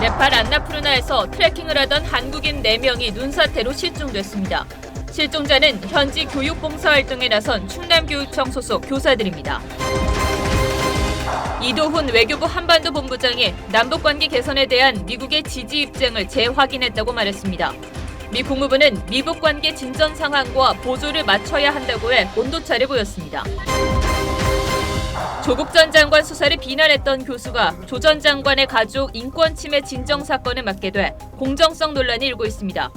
네팔 안나푸르나에서 트레킹을 하던 한국인 4명이 눈사태로 실종됐습니다. 실종자는 현지 교육봉사 활동에 나선 충남교육청 소속 교사들입니다. 이도훈 외교부 한반도본부장이 남북관계 개선에 대한 미국의 지지 입장을 재확인했다고 말했습니다. 미 국무부는 미북 관계 진전 상황과 보조를 맞춰야 한다고 해 온도차를 보였습니다. 조국 전 장관 수사를 비난했던 교수가 조 전 장관의 가족 인권 침해 진정 사건을 맡게 돼 공정성 논란이 일고 있습니다.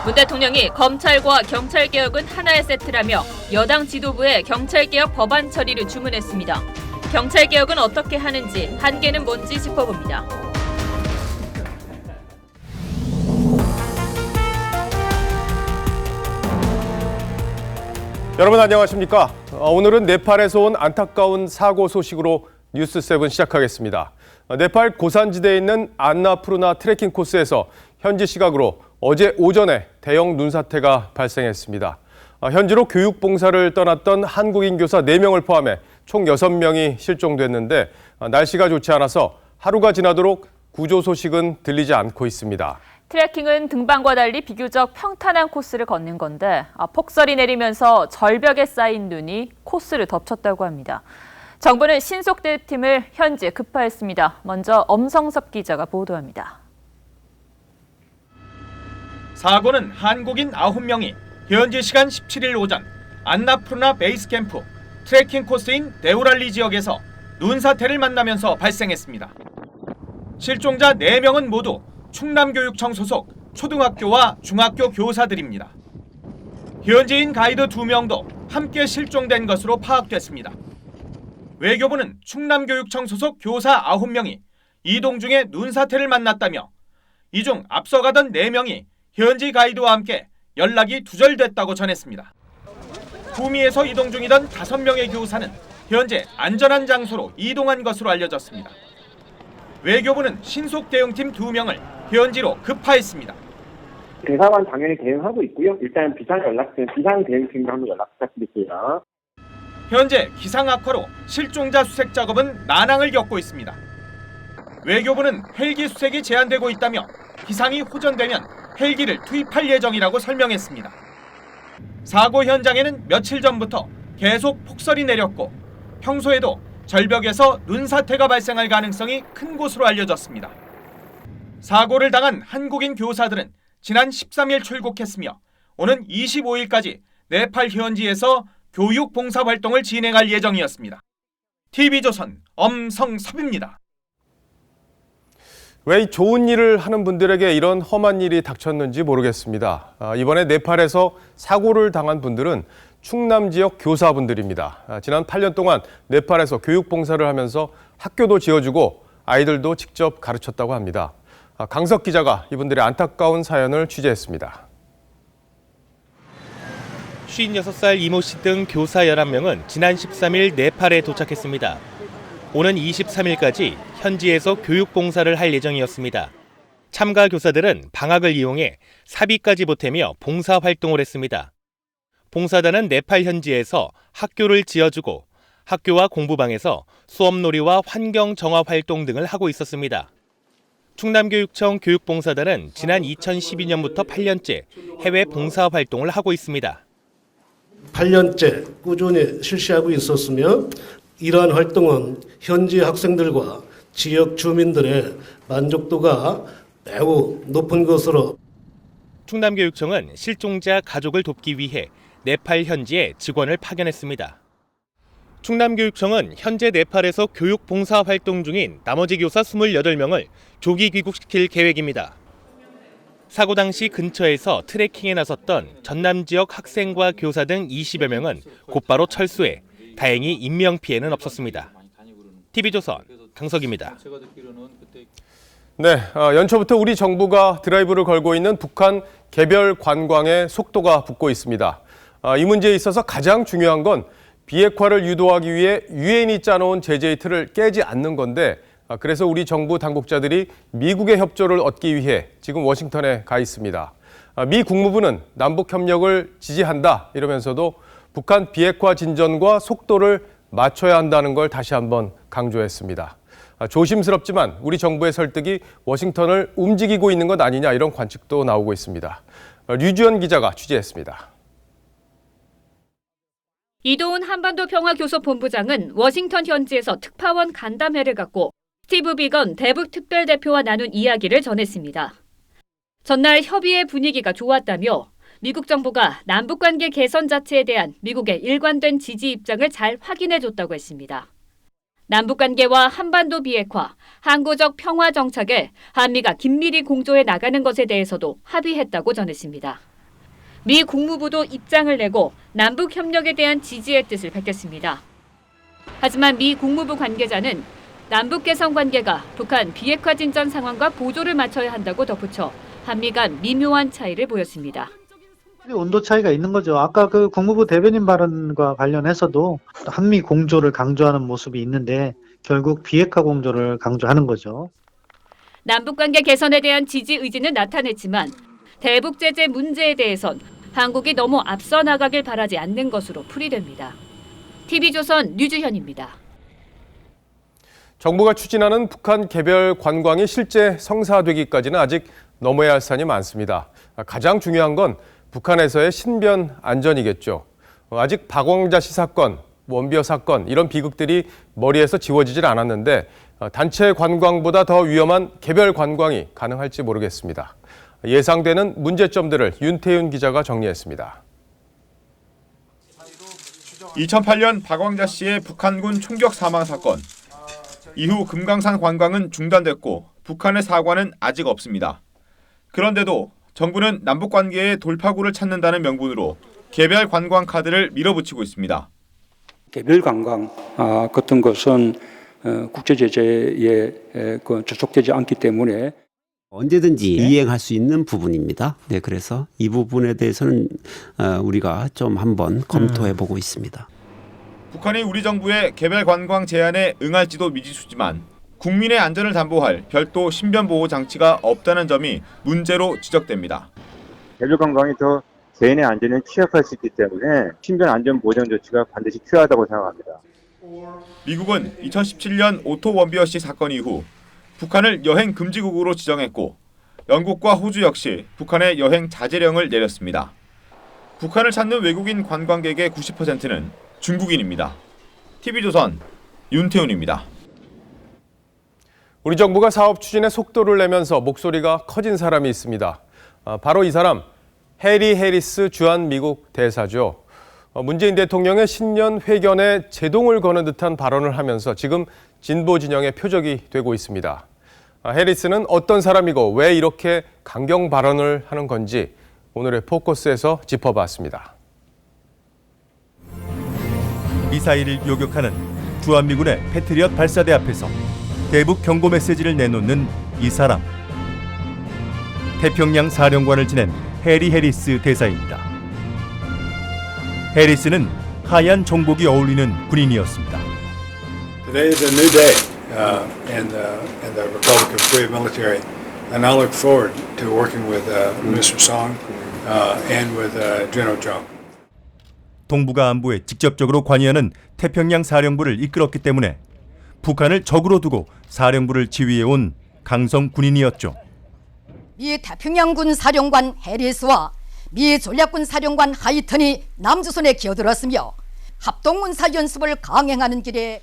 문 대통령이 검찰과 경찰개혁은 하나의 세트라며 여당 지도부에 경찰개혁 법안 처리를 주문했습니다. 경찰개혁은 어떻게 하는지, 한계는 뭔지 짚어봅니다. 여러분 안녕하십니까? 오늘은 네팔에서 온 안타까운 사고 소식으로 뉴스7 시작하겠습니다. 네팔 고산지대에 있는 안나푸르나 트레킹 코스에서 현지 시각으로 어제 오전에 대형 눈사태가 발생했습니다. 현지로 교육봉사를 떠났던 한국인 교사 4명을 포함해 총 6명이 실종됐는데 날씨가 좋지 않아서 하루가 지나도록 구조 소식은 들리지 않고 있습니다. 트레킹은 등반과 달리 비교적 평탄한 코스를 걷는 건데 폭설이 내리면서 절벽에 쌓인 눈이 코스를 덮쳤다고 합니다. 정부는 신속 대응팀을 현지에 급파했습니다. 먼저 엄성섭 기자가 보도합니다. 사고는 한국인 9명이 현지 시간 17일 오전 안나푸르나 베이스 캠프 트레킹 코스인 데우랄리 지역에서 눈사태를 만나면서 발생했습니다. 실종자 4명은 모두 충남교육청 소속 초등학교와 중학교 교사들입니다. 현지인 가이드 2명도 함께 실종된 것으로 파악됐습니다. 외교부는 충남교육청 소속 교사 9명이 이동 중에 눈사태를 만났다며 이 중 앞서가던 4명이 현지 가이드와 함께 연락이 두절됐다고 전했습니다. 구미에서 이동 중이던 5명의 교사는 현재 안전한 장소로 이동한 것으로 알려졌습니다. 외교부는 신속 대응팀 2명을 현지로 급파했습니다. 대사관 당연히 대응하고 있고요. 일단 비상 대응팀으로 한번 연락 부탁드릴게요. 현재 기상 악화로 실종자 수색 작업은 난항을 겪고 있습니다. 외교부는 헬기 수색이 제한되고 있다며 기상이 호전되면 헬기를 투입할 예정이라고 설명했습니다. 사고 현장에는 며칠 전부터 계속 폭설이 내렸고 평소에도 절벽에서 눈사태가 발생할 가능성이 큰 곳으로 알려졌습니다. 사고를 당한 한국인 교사들은 지난 13일 출국했으며 오는 25일까지 네팔 현지에서 교육 봉사 활동을 진행할 예정이었습니다. TV조선 엄성섭입니다. 왜 좋은 일을 하는 분들에게 이런 험한 일이 닥쳤는지 모르겠습니다. 이번에 네팔에서 사고를 당한 분들은 충남 지역 교사분들입니다. 지난 8년 동안 네팔에서 교육 봉사를 하면서 학교도 지어주고 아이들도 직접 가르쳤다고 합니다. 강석 기자가 이분들의 안타까운 사연을 취재했습니다. 56살 이모 씨 등 교사 11명은 지난 13일 네팔에 도착했습니다. 오는 23일까지 현지에서 교육 봉사를 할 예정이었습니다. 참가 교사들은 방학을 이용해 사비까지 보태며 봉사 활동을 했습니다. 봉사단은 네팔 현지에서 학교를 지어주고 학교와 공부방에서 수업놀이와 환경 정화 활동 등을 하고 있었습니다. 충남교육청 교육봉사단은 지난 2012년부터 8년째 해외 봉사 활동을 하고 있습니다. 8년째 꾸준히 실시하고 있었으며 이러한 활동은 현지 학생들과 지역 주민들의 만족도가 매우 높은 것으로 충남교육청은 실종자 가족을 돕기 위해 네팔 현지에 직원을 파견했습니다. 충남교육청은 현재 네팔에서 교육 봉사 활동 중인 나머지 교사 28명을 조기 귀국시킬 계획입니다. 사고 당시 근처에서 트레킹에 나섰던 전남 지역 학생과 교사 등 20여 명은 곧바로 철수해 다행히 인명피해는 없었습니다. TV조선 강석입니다. 네, 연초부터 우리 정부가 드라이브를 걸고 있는 북한 개별 관광에 속도가 붙고 있습니다. 이 문제에 있어서 가장 중요한 건 비핵화를 유도하기 위해 유엔이 짜놓은 제재의 틀을 깨지 않는 건데 그래서 우리 정부 당국자들이 미국의 협조를 얻기 위해 지금 워싱턴에 가 있습니다. 미 국무부는 남북협력을 지지한다 이러면서도 북한 비핵화 진전과 속도를 맞춰야 한다는 걸 다시 한번 강조했습니다. 조심스럽지만 우리 정부의 설득이 워싱턴을 움직이고 있는 것 아니냐 이런 관측도 나오고 있습니다. 류주연 기자가 취재했습니다. 이도훈 한반도 평화교섭본부장은 워싱턴 현지에서 특파원 간담회를 갖고 스티브 비건 대북 특별대표와 나눈 이야기를 전했습니다. 전날 협의의 분위기가 좋았다며 미국 정부가 남북관계 개선 자체에 대한 미국의 일관된 지지 입장을 잘 확인해줬다고 했습니다. 남북관계와 한반도 비핵화, 항구적 평화 정착에 한미가 긴밀히 공조해 나가는 것에 대해서도 합의했다고 전했습니다. 미 국무부도 입장을 내고 남북 협력에 대한 지지의 뜻을 밝혔습니다. 하지만 미 국무부 관계자는 남북 개선 관계가 북한 비핵화 진전 상황과 보조를 맞춰야 한다고 덧붙여 한미 간 미묘한 차이를 보였습니다. 온도 차이가 있는 거죠. 아까 그 국무부 대변인 발언과 관련해서도 한미 공조를 강조하는 모습이 있는데 결국 비핵화 공조를 강조하는 거죠. 남북관계 개선에 대한 지지 의지는 나타냈지만 대북 제재 문제에 대해선 한국이 너무 앞서 나가길 바라지 않는 것으로 풀이됩니다. TV조선 류주현입니다. 정부가 추진하는 북한 개별 관광이 실제 성사되기까지는 아직 넘어야 할 산이 많습니다. 가장 중요한 건 북한에서의 신변 안전이겠죠. 아직 박광자 씨 사건, 원비어 사건 이런 비극들이 머리에서 지워지질 않았는데 단체 관광보다 더 위험한 개별 관광이 가능할지 모르겠습니다. 예상되는 문제점들을 윤태윤 기자가 정리했습니다. 2008년 박광자 씨의 북한군 총격 사망 사건. 이후 금강산 관광은 중단됐고 북한의 사과는 아직 없습니다. 그런데도 정부는 남북관계의 돌파구를 찾는다는 명분으로 개별 관광 카드를 밀어붙이고 있습니다. 개별 관광 같은 것은 국제 제재에 저촉되지 않기 때문에 언제든지 이행할 수 있는 부분입니다. 네, 그래서 이 부분에 대해서는 우리가 좀 한번 검토해 보고 있습니다. 북한이 우리 정부의 개별 관광 제안에 응할지도 미지수지만 국민의 안전을 담보할 별도 신변보호 장치가 없다는 점이 문제로 지적됩니다. 개별 관광이 더 개인의 안전에 취약할 수 있기 때문에 신변 안전 보장 조치가 반드시 필요하다고 생각합니다. 미국은 2017년 오토 원비어 씨 사건 이후 북한을 여행 금지국으로 지정했고 영국과 호주 역시 북한의 여행 자제령을 내렸습니다. 북한을 찾는 외국인 관광객의 90%는 중국인입니다. TV조선 윤태훈입니다. 우리 정부가 사업 추진에 속도를 내면서 목소리가 커진 사람이 있습니다. 바로 이 사람, 해리 해리스 주한 미국 대사죠. 문재인 대통령의 신년 회견에 제동을 거는 듯한 발언을 하면서 지금 진보 진영의 표적이 되고 있습니다. 해리스는 어떤 사람이고 왜 이렇게 강경 발언을 하는 건지 오늘의 포커스에서 짚어봤습니다. 미사일을 요격하는 주한미군의 패트리엇 발사대 앞에서 대북 경고 메시지를 내놓는 이 사람. 태평양 사령관을 지낸 해리 해리스 대사입니다. 해리스는 하얀 정복이 어울리는 군인이었습니다. Today is a new day in the Republic of Korea military, and I look forward to working with Mr. Song and with General Jung. 동북아 안보에 직접적으로 관여하는 태평양 사령부를 이끌었기 때문에 북한을 적으로 두고 사령부를 지휘해온 강성 군인이었죠. 미 태평양군 사령관 해리스와 미 전략군 사령관 하이튼이 남조선에 기어들었으며 합동군사 연습을 강행하는 길에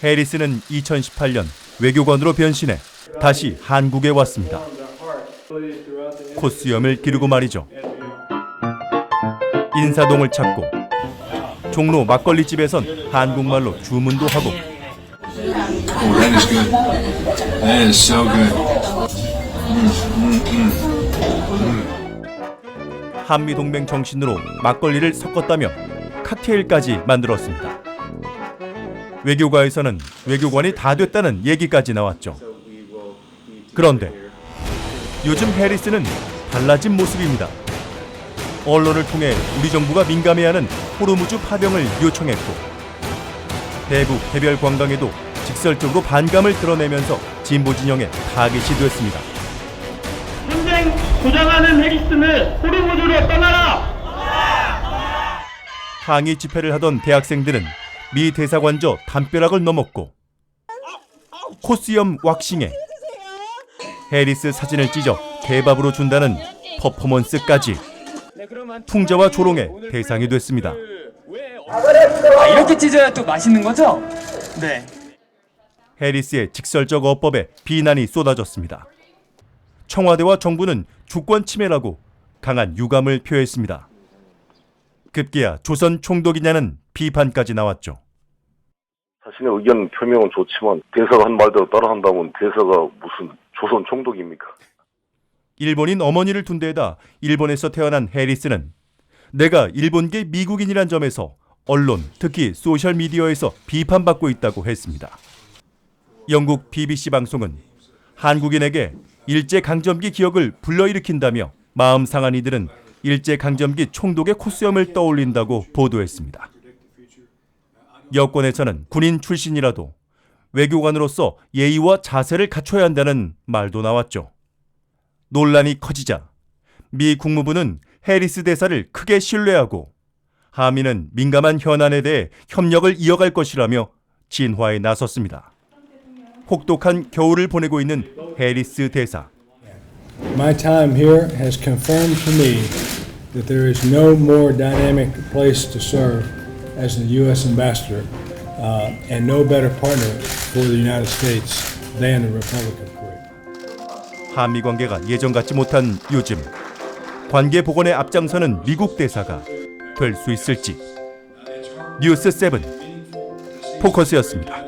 해리스는 2018년 외교관으로 변신해 다시 한국에 왔습니다. 코수염을 기르고 말이죠. 인사동을 찾고 종로 막걸리집에선 한국말로 주문도 하고 Oh, that is good. That is so good. 한미동맹 정신으로 막걸리를 섞었다며 칵테일까지 만들었습니다. 외교가에서는 외교관이 다 됐다는 얘기까지 나왔죠. 그런데 요즘 해리스는 달라진 모습입니다. 언론을 통해 우리 정부가 민감해하는 호르무즈 파병을 요청했고 대북 개별 관광에도 직설적으로 반감을 드러내면서 진보 진영의 타깃이 됐습니다. 전쟁 조장하는 해리스는 호르무즈로 떠나라! 항의 집회를 하던 대학생들은 미 대사관저 담벼락을 넘었고 코스염 왁싱에 해리스 사진을 찢어 개밥으로 준다는 퍼포먼스까지 풍자와 조롱의 대상이 됐습니다. 이렇게 찢어야 또 맛있는 거죠? 네. 해리스의 직설적 어법에 비난이 쏟아졌습니다. 청와대와 정부는 주권 침해라고 강한 유감을 표했습니다. 급기야 조선 총독이냐는 비판까지 나왔죠. 자신의 의견 표명은 좋지만 대사가 한 말대로 따라한다면 대사가 무슨 조선 총독입니까? 일본인 어머니를 둔 데에다 일본에서 태어난 해리스는 내가 일본계 미국인이란 점에서 언론, 특히 소셜미디어에서 비판받고 있다고 했습니다. 영국 BBC 방송은 한국인에게 일제강점기 기억을 불러일으킨다며 마음 상한 이들은 일제강점기 총독의 코스염을 떠올린다고 보도했습니다. 여권에서는 군인 출신이라도 외교관으로서 예의와 자세를 갖춰야 한다는 말도 나왔죠. 논란이 커지자 미 국무부는 해리스 대사를 크게 신뢰하고 한미는 민감한 현안에 대해 협력을 이어갈 것이라며 진화에 나섰습니다. 혹독한 겨울을 보내고 있는 해리스 대사. My time here has confirmed to me that there is no more dynamic place to serve as the U.S. ambassador and no better partner for the United States than the Republic of Korea. 한미 관계가 예전 같지 못한 요즘 관계 복원에 앞장서는 미국 대사가 될 수 있을지. 뉴스 7 포커스였습니다.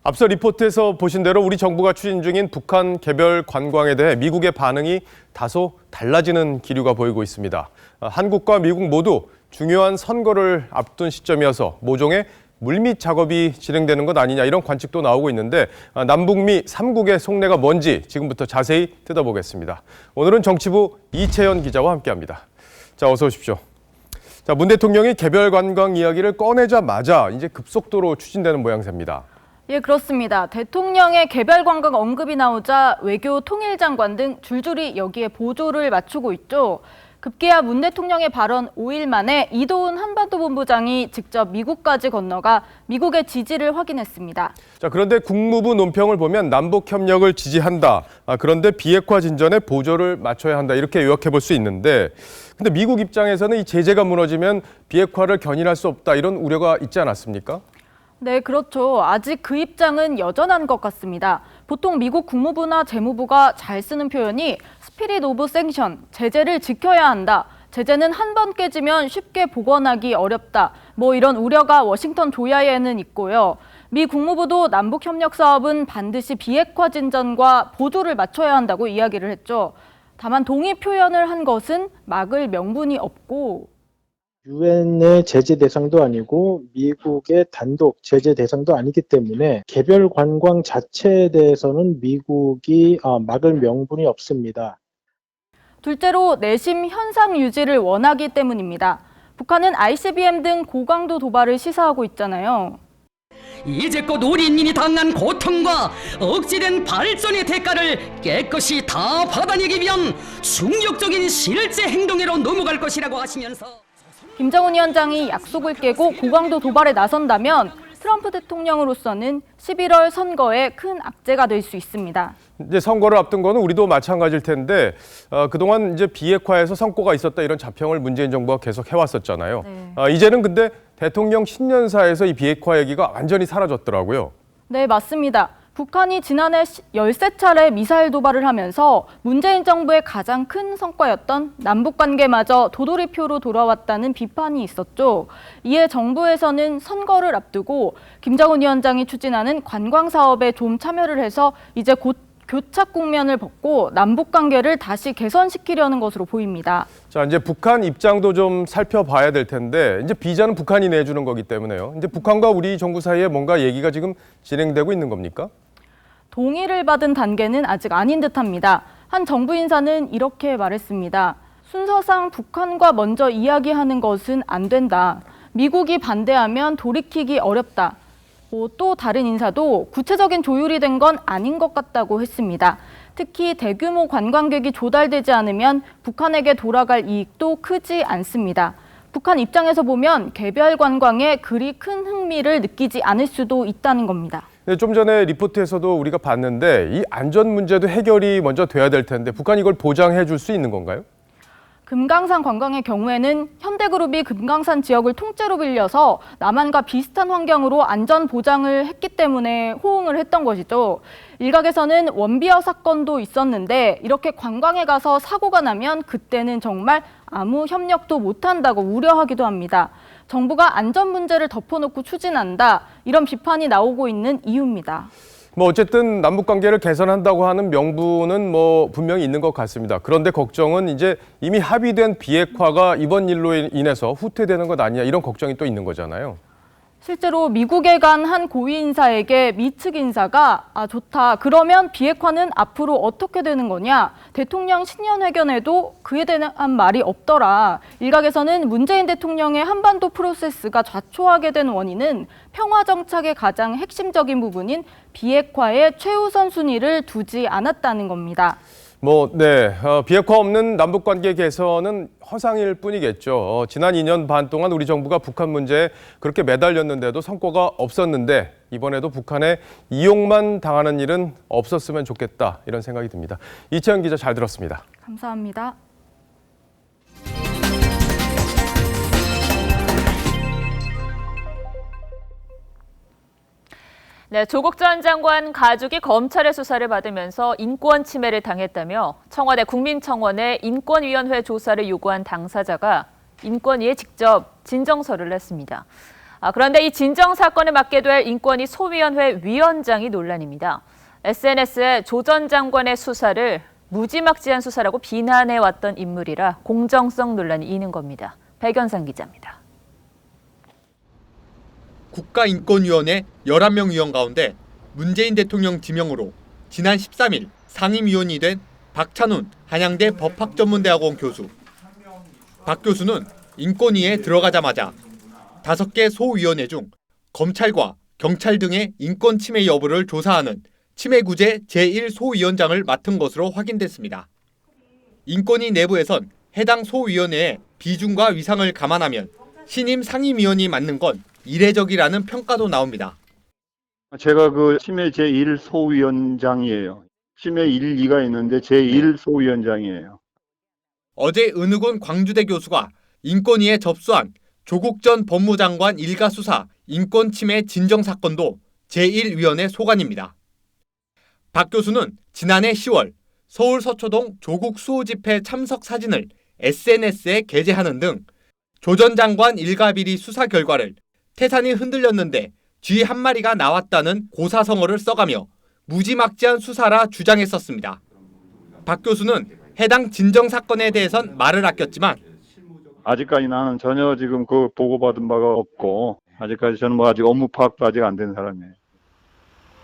앞서 리포트에서 보신 대로 우리 정부가 추진 중인 북한 개별 관광에 대해 미국의 반응이 다소 달라지는 기류가 보이고 있습니다. 한국과 미국 모두 중요한 선거를 앞둔 시점이어서 모종의 물밑 작업이 진행되는 것 아니냐 이런 관측도 나오고 있는데 남북미 3국의 속내가 뭔지 지금부터 자세히 뜯어보겠습니다. 오늘은 정치부 이채연 기자와 함께합니다. 자, 어서 오십시오. 자, 문 대통령이 개별 관광 이야기를 꺼내자마자 이제 급속도로 추진되는 모양새입니다. 예, 그렇습니다. 대통령의 개별 관광 언급이 나오자 외교 통일장관 등 줄줄이 여기에 보조를 맞추고 있죠. 급기야 문 대통령의 발언 5일 만에 이도훈 한반도본부장이 직접 미국까지 건너가 미국의 지지를 확인했습니다. 자, 그런데 국무부 논평을 보면 남북 협력을 지지한다. 그런데 비핵화 진전에 보조를 맞춰야 한다. 이렇게 요약해 볼 수 있는데 근데 미국 입장에서는 이 제재가 무너지면 비핵화를 견인할 수 없다. 이런 우려가 있지 않았습니까? 네, 그렇죠. 아직 그 입장은 여전한 것 같습니다. 보통 미국 국무부나 재무부가 잘 쓰는 표현이 스피릿 오브 생션, 제재를 지켜야 한다. 제재는 한 번 깨지면 쉽게 복원하기 어렵다. 뭐 이런 우려가 워싱턴 조야에는 있고요. 미 국무부도 남북 협력 사업은 반드시 비핵화 진전과 보조를 맞춰야 한다고 이야기를 했죠. 다만 동의 표현을 한 것은 막을 명분이 없고 유엔의 제재 대상도 아니고 미국의 단독 제재 대상도 아니기 때문에 개별 관광 자체에 대해서는 미국이 막을 명분이 없습니다. 둘째로 내심 현상 유지를 원하기 때문입니다. 북한은 ICBM 등 고강도 도발을 시사하고 있잖아요. 이제껏 우리 인민이 당한 고통과 억제된 발전의 대가를 깨끗이 다 받아내기 위한 충격적인 실제 행동으로 넘어갈 것이라고 하시면서 김정은 위원장이 약속을 깨고 고강도 도발에 나선다면 트럼프 대통령으로서는 11월 선거에 큰 악재가 될 수 있습니다. 이제 선거를 앞둔 거는 우리도 마찬가지일 텐데 그동안 이제 비핵화에서 성과가 있었다 이런 자평을 문재인 정부가 계속 해왔었잖아요. 네. 이제는 근데 대통령 신년사에서 이 비핵화 얘기가 완전히 사라졌더라고요. 네, 맞습니다. 북한이 지난해 13차례 미사일 도발을 하면서 문재인 정부의 가장 큰 성과였던 남북관계마저 도돌이표로 돌아왔다는 비판이 있었죠. 이에 정부에서는 선거를 앞두고 김정은 위원장이 추진하는 관광사업에 좀 참여를 해서 이제 곧 교착 국면을 벗고 남북관계를 다시 개선시키려는 것으로 보입니다. 자, 이제 북한 입장도 좀 살펴봐야 될 텐데 이제 비자는 북한이 내주는 거기 때문에요. 이제 북한과 우리 정부 사이에 뭔가 얘기가 지금 진행되고 있는 겁니까? 동의를 받은 단계는 아직 아닌 듯합니다. 한 정부 인사는 이렇게 말했습니다. 순서상 북한과 먼저 이야기하는 것은 안 된다. 미국이 반대하면 돌이키기 어렵다. 또 다른 인사도 구체적인 조율이 된 건 아닌 것 같다고 했습니다. 특히 대규모 관광객이 조달되지 않으면 북한에게 돌아갈 이익도 크지 않습니다. 북한 입장에서 보면 개별 관광에 그리 큰 흥미를 느끼지 않을 수도 있다는 겁니다. 네, 좀 전에 리포트에서도 우리가 봤는데 이 안전 문제도 해결이 먼저 돼야 될 텐데 북한이 이걸 보장해 줄 수 있는 건가요? 금강산 관광의 경우에는 현대그룹이 금강산 지역을 통째로 빌려서 남한과 비슷한 환경으로 안전 보장을 했기 때문에 호응을 했던 것이죠. 일각에서는 원비어 사건도 있었는데 이렇게 관광에 가서 사고가 나면 그때는 정말 아무 협력도 못한다고 우려하기도 합니다. 정부가 안전 문제를 덮어놓고 추진한다, 이런 비판이 나오고 있는 이유입니다. 어쨌든 남북 관계를 개선한다고 하는 명분은 분명히 있는 것 같습니다. 그런데 걱정은 이제 이미 합의된 비핵화가 이번 일로 인해서 후퇴되는 것 아니냐, 이런 걱정이 또 있는 거잖아요. 실제로 미국에 간 한 고위 인사에게 미 측 인사가 좋다, 그러면 비핵화는 앞으로 어떻게 되는 거냐, 대통령 신년회견에도 그에 대한 말이 없더라. 일각에서는 문재인 대통령의 한반도 프로세스가 좌초하게 된 원인은 평화 정착의 가장 핵심적인 부분인 비핵화에 최우선 순위를 두지 않았다는 겁니다. 비핵화 없는 남북 관계 개선은 허상일 뿐이겠죠. 지난 2년 반 동안 우리 정부가 북한 문제에 그렇게 매달렸는데도 성과가 없었는데 이번에도 북한에 이용만 당하는 일은 없었으면 좋겠다, 이런 생각이 듭니다. 이채연 기자, 잘 들었습니다. 감사합니다. 네, 조국 전 장관 가족이 검찰의 수사를 받으면서 인권 침해를 당했다며 청와대 국민청원에 인권위원회 조사를 요구한 당사자가 인권위에 직접 진정서를 냈습니다. 그런데 이 진정 사건을 맡게 될 인권위 소위원회 위원장이 논란입니다. SNS에 조 전 장관의 수사를 무지막지한 수사라고 비난해왔던 인물이라 공정성 논란이 있는 겁니다. 백연상 기자입니다. 국가인권위원회 11명 위원 가운데 문재인 대통령 지명으로 지난 13일 상임위원이 된 박찬훈 한양대 법학전문대학원 교수. 박 교수는 인권위에 들어가자마자 5개 소위원회 중 검찰과 경찰 등의 인권 침해 여부를 조사하는 침해구제 제1소위원장을 맡은 것으로 확인됐습니다. 인권위 내부에선 해당 소위원회의 비중과 위상을 감안하면 신임 상임위원이 맡는 건 이례적이라는 평가도 나옵니다. 제가 치매 제1소위원장이에요. 치매 1, 2가 있는데 제1소위원장이에요. 어제 은우군 광주대 교수가 인권위에 접수한 조국 전 법무장관 일가 수사 인권 침해 진정 사건도 제1위원회 소관입니다. 박 교수는 지난해 10월 서울 서초동 조국 수호 집회 참석 사진을 SNS에 게재하는 등 조 전 장관 일가 비리 수사 결과를 태산이 흔들렸는데 쥐 한 마리가 나왔다는 고사성어를 써가며 무지막지한 수사라 주장했었습니다. 박 교수는 해당 진정 사건에 대해선 말을 아꼈지만 아직까지 나는 전혀 지금 보고받은 바가 없고 아직까지 저는 아직 업무 파악도 아직 안 된 사람이에요.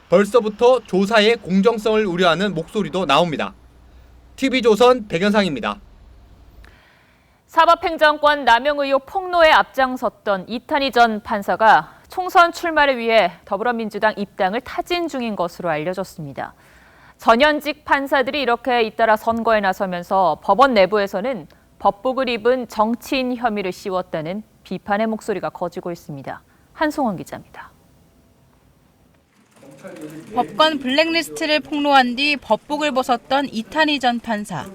벌써부터 조사의 공정성을 우려하는 목소리도 나옵니다. TV조선 백연상입니다. 사법행정권 남용 의혹 폭로에 앞장섰던 이탄희 전 판사가 총선 출마를 위해 더불어민주당 입당을 타진 중인 것으로 알려졌습니다. 전현직 판사들이 이렇게 잇따라 선거에 나서면서 법원 내부에서는 법복을 입은 정치인 혐의를 씌웠다는 비판의 목소리가 커지고 있습니다. 한송원 기자입니다. 법관 블랙리스트를 폭로한 뒤 법복을 벗었던 이탄희 전 판사.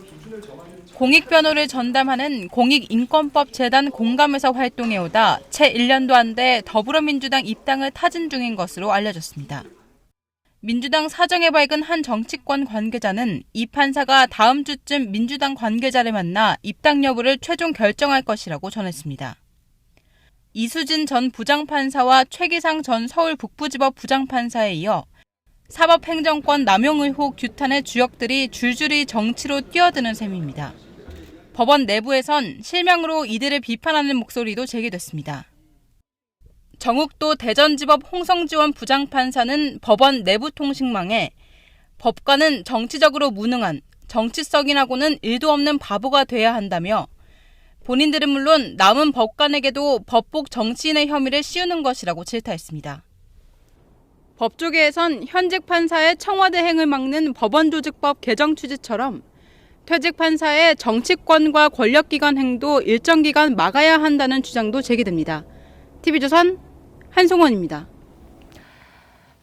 공익변호를 전담하는 공익인권법재단 공감에서 활동해오다 채 1년도 안 돼 더불어민주당 입당을 타진 중인 것으로 알려졌습니다. 민주당 사정에 밝은 한 정치권 관계자는 이 판사가 다음 주쯤 민주당 관계자를 만나 입당 여부를 최종 결정할 것이라고 전했습니다. 이수진 전 부장판사와 최기상 전 서울 북부지법 부장판사에 이어 사법행정권 남용 의혹 규탄의 주역들이 줄줄이 정치로 뛰어드는 셈입니다. 법원 내부에선 실명으로 이들을 비판하는 목소리도 제기됐습니다. 정욱도 대전지법 홍성지원 부장판사는 법원 내부 통신망에 법관은 정치적으로 무능한, 정치성이라고는 일도 없는 바보가 돼야 한다며 본인들은 물론 남은 법관에게도 법복 정치인의 혐의를 씌우는 것이라고 질타했습니다. 법조계에선 현직 판사의 청와대 행을 막는 법원조직법 개정 취지처럼 퇴직 판사의 정치권과 권력기관 행도 일정 기간 막아야 한다는 주장도 제기됩니다. TV조선 한송원입니다.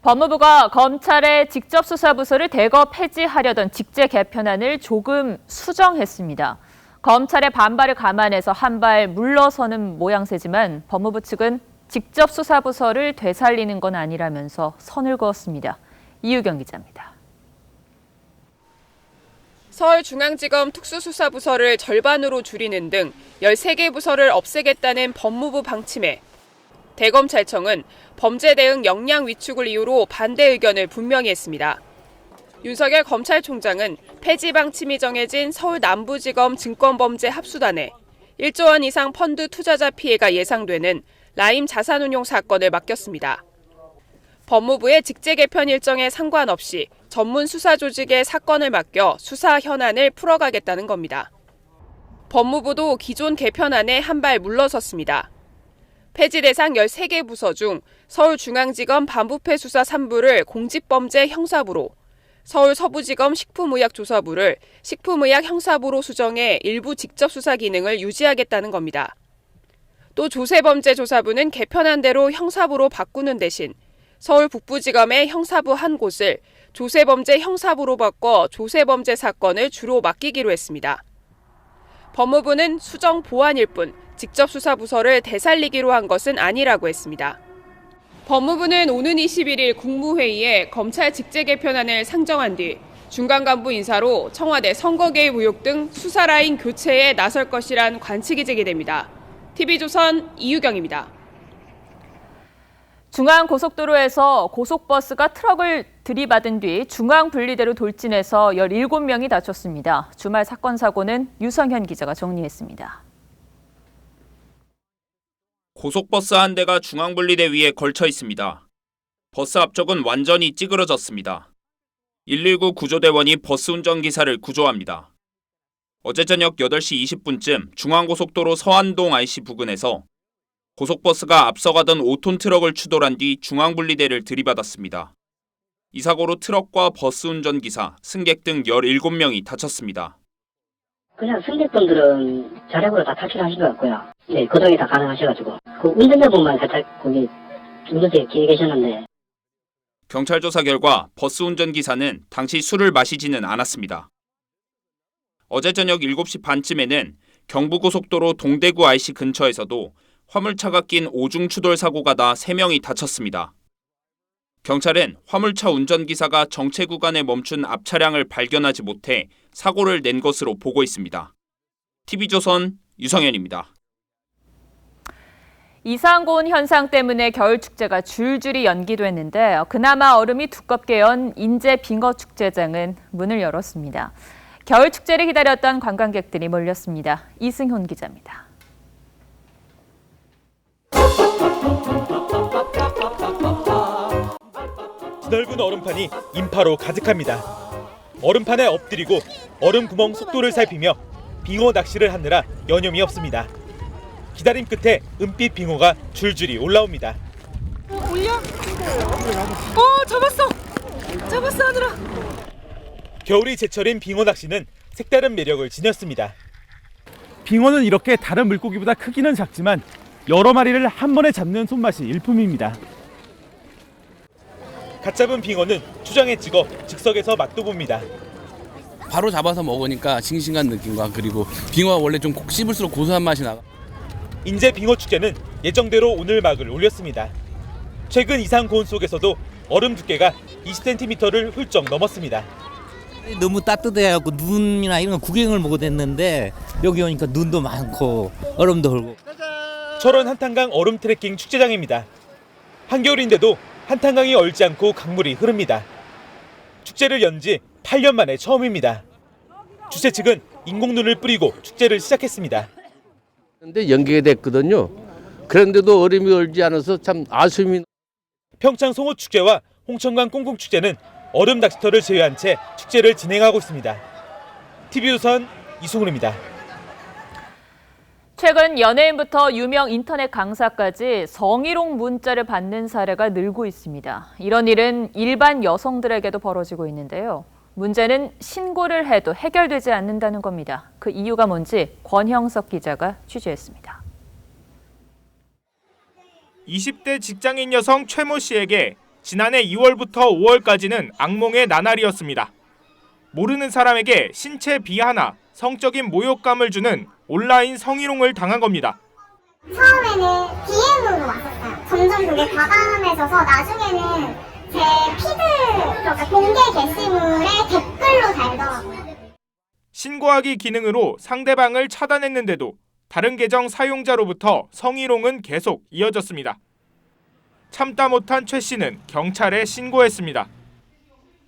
법무부가 검찰의 직접수사부서를 대거 폐지하려던 직제 개편안을 조금 수정했습니다. 검찰의 반발을 감안해서 한 발 물러서는 모양새지만 법무부 측은 직접수사부서를 되살리는 건 아니라면서 선을 그었습니다. 이유경 기자입니다. 서울중앙지검 특수수사부서를 절반으로 줄이는 등 13개 부서를 없애겠다는 법무부 방침에 대검찰청은 범죄 대응 역량 위축을 이유로 반대 의견을 분명히 했습니다. 윤석열 검찰총장은 폐지 방침이 정해진 서울 남부지검 증권범죄 합수단에 1조 원 이상 펀드 투자자 피해가 예상되는 라임 자산운용 사건을 맡겼습니다. 법무부의 직제 개편 일정에 상관없이 전문 수사 조직에 사건을 맡겨 수사 현안을 풀어가겠다는 겁니다. 법무부도 기존 개편안에 한 발 물러섰습니다. 폐지 대상 13개 부서 중 서울중앙지검 반부패 수사 3부를 공직범죄 형사부로, 서울 서부지검 식품의약조사부를 식품의약 형사부로 수정해 일부 직접 수사 기능을 유지하겠다는 겁니다. 또 조세범죄조사부는 개편안대로 형사부로 바꾸는 대신 서울 북부지검의 형사부 한 곳을 조세범죄 형사부로 바꿔 조세범죄 사건을 주로 맡기기로 했습니다. 법무부는 수정 보완일 뿐 직접 수사 부서를 되살리기로 한 것은 아니라고 했습니다. 법무부는 오는 21일 국무회의에 검찰 직제 개편안을 상정한 뒤 중간 간부 인사로 청와대 선거 개입 의혹 등 수사 라인 교체에 나설 것이란 관측이 제기됩니다. TV조선 이유경입니다. 중앙고속도로에서 고속버스가 트럭을 들이받은 뒤 중앙분리대로 돌진해서 17명이 다쳤습니다. 주말 사건 사고는 유성현 기자가 정리했습니다. 고속버스 한 대가 중앙분리대 위에 걸쳐 있습니다. 버스 앞쪽은 완전히 찌그러졌습니다. 119 구조대원이 버스 운전기사를 구조합니다. 어제 저녁 8시 20분쯤 중앙고속도로 서안동 IC 부근에서 고속버스가 앞서가던 5톤 트럭을 추돌한 뒤 중앙분리대를 들이받았습니다. 이 사고로 트럭과 버스 운전기사, 승객 등 17명이 다쳤습니다. 그냥 승객분들은 자력으로 다 탈출하신 것 같고요. 네, 거동이 다 가능하셔가지고. 그 운전자분만 살짝 거기 중도지에 끼어 계셨는데. 경찰 조사 결과 버스 운전기사는 당시 술을 마시지는 않았습니다. 어제 저녁 7시 반쯤에는 경부고속도로 동대구 IC 근처에서도 화물차가 낀 오중 추돌 사고가 나 3명이 다쳤습니다. 경찰은 화물차 운전기사가 정체 구간에 멈춘 앞 차량을 발견하지 못해 사고를 낸 것으로 보고 있습니다. TV조선 유성현입니다. 이상고온 현상 때문에 겨울축제가 줄줄이 연기됐는데 그나마 얼음이 두껍게 연 인제빙어축제장은 문을 열었습니다. 겨울축제를 기다렸던 관광객들이 몰렸습니다. 이승훈 기자입니다. 넓은 얼음판이 인파로 가득합니다. 얼음판에 엎드리고 얼음 구멍 속도를 살피며 빙어 낚시를 하느라 여념이 없습니다. 기다림 끝에 은빛 빙어가 줄줄이 올라옵니다. 올려? 잡았어 하느라. 겨울이 제철인 빙어 낚시는 색다른 매력을 지녔습니다. 빙어는 이렇게 다른 물고기보다 크기는 작지만 여러 마리를 한 번에 잡는 손맛이 일품입니다. 갓 잡은 빙어는 초장에 찍어 즉석에서 맛도 봅니다. 바로 잡아서 먹으니까 싱싱한 느낌과 그리고 빙어가 원래 좀 씹을수록 고소한 맛이 나가. 인제 빙어 축제는 예정대로 오늘 막을 올렸습니다. 최근 이상 고온 속에서도 얼음 두께가 20cm를 훌쩍 넘었습니다. 너무 따뜻해갖고 눈이나 이런 거 구경을 못 했는데 여기 오니까 눈도 많고 얼음도 흘고. 철원 한탄강 얼음 트레킹 축제장입니다. 한겨울인데도 한탄강이 얼지 않고 강물이 흐릅니다. 축제를 연 지 8년 만에 처음입니다. 주최 측은 인공눈을 뿌리고 축제를 시작했습니다. 근데 연기가 됐거든요. 그런데도 얼음이 얼지 않아서 참 아쉬움이. 평창 송어축제와 홍천강 꽁꽁축제는 얼음 낚시터를 제외한 채 축제를 진행하고 있습니다. TV조선 이승훈입니다. 최근 연예인부터 유명 인터넷 강사까지 성희롱 문자를 받는 사례가 늘고 있습니다. 이런 일은 일반 여성들에게도 벌어지고 있는데요. 문제는 신고를 해도 해결되지 않는다는 겁니다. 그 이유가 뭔지 권형석 기자가 취재했습니다. 20대 직장인 여성 최모 씨에게 지난해 2월부터 5월까지는 악몽의 나날이었습니다. 모르는 사람에게 신체 비하나 성적인 모욕감을 주는 온라인 성희롱을 당한 겁니다. 처음에는 DM으로 왔었어요. 점점 그게 과감해져서 나중에는 제 피드, 그러니까 공개 게시물에 댓글로 달더라고요. 신고하기 기능으로 상대방을 차단했는데도 다른 계정 사용자로부터 성희롱은 계속 이어졌습니다. 참다 못한 최 씨는 경찰에 신고했습니다.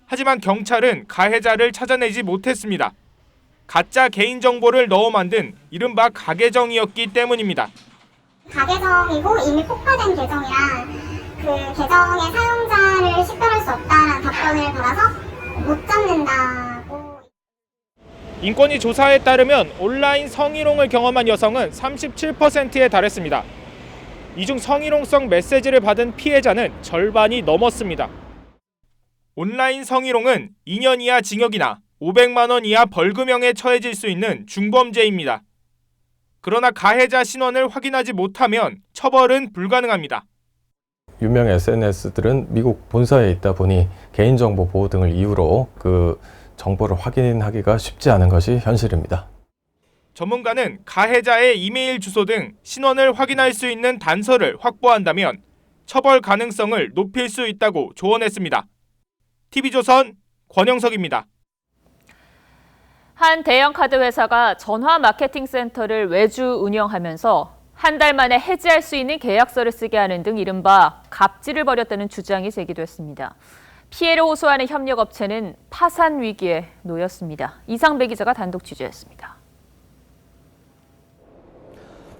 하지만 경찰은 가해자를 찾아내지 못했습니다. 가짜 개인정보를 넣어 만든 이른바 가계정이었기 때문입니다. 가계정이고 이미 폭파된 계정이라 그 계정의 사용자를 식별할 수 없다는 답변을 받아서 못 잡는다고. 인권위 조사에 따르면 온라인 성희롱을 경험한 여성은 37%에 달했습니다. 이 중 성희롱성 메시지를 받은 피해자는 절반이 넘었습니다. 온라인 성희롱은 2년 이하 징역이나 500만 원 이하 벌금형에 처해질 수 있는 중범죄입니다. 그러나 가해자 신원을 확인하지 못하면 처벌은 불가능합니다. 유명 SNS들은 미국 본사에 있다 보니 개인정보 보호 등을 이유로 그 정보를 확인하기가 쉽지 않은 것이 현실입니다. 전문가는 가해자의 이메일 주소 등 신원을 확인할 수 있는 단서를 확보한다면 처벌 가능성을 높일 수 있다고 조언했습니다. TV조선 권영석입니다. 한 대형 카드 회사가 전화 마케팅 센터를 외주 운영하면서 한 달 만에 해지할 수 있는 계약서를 쓰게 하는 등 이른바 갑질을 벌였다는 주장이 제기됐습니다. 피해를 호소하는 협력업체는 파산 위기에 놓였습니다. 이상배 기자가 단독 취재했습니다.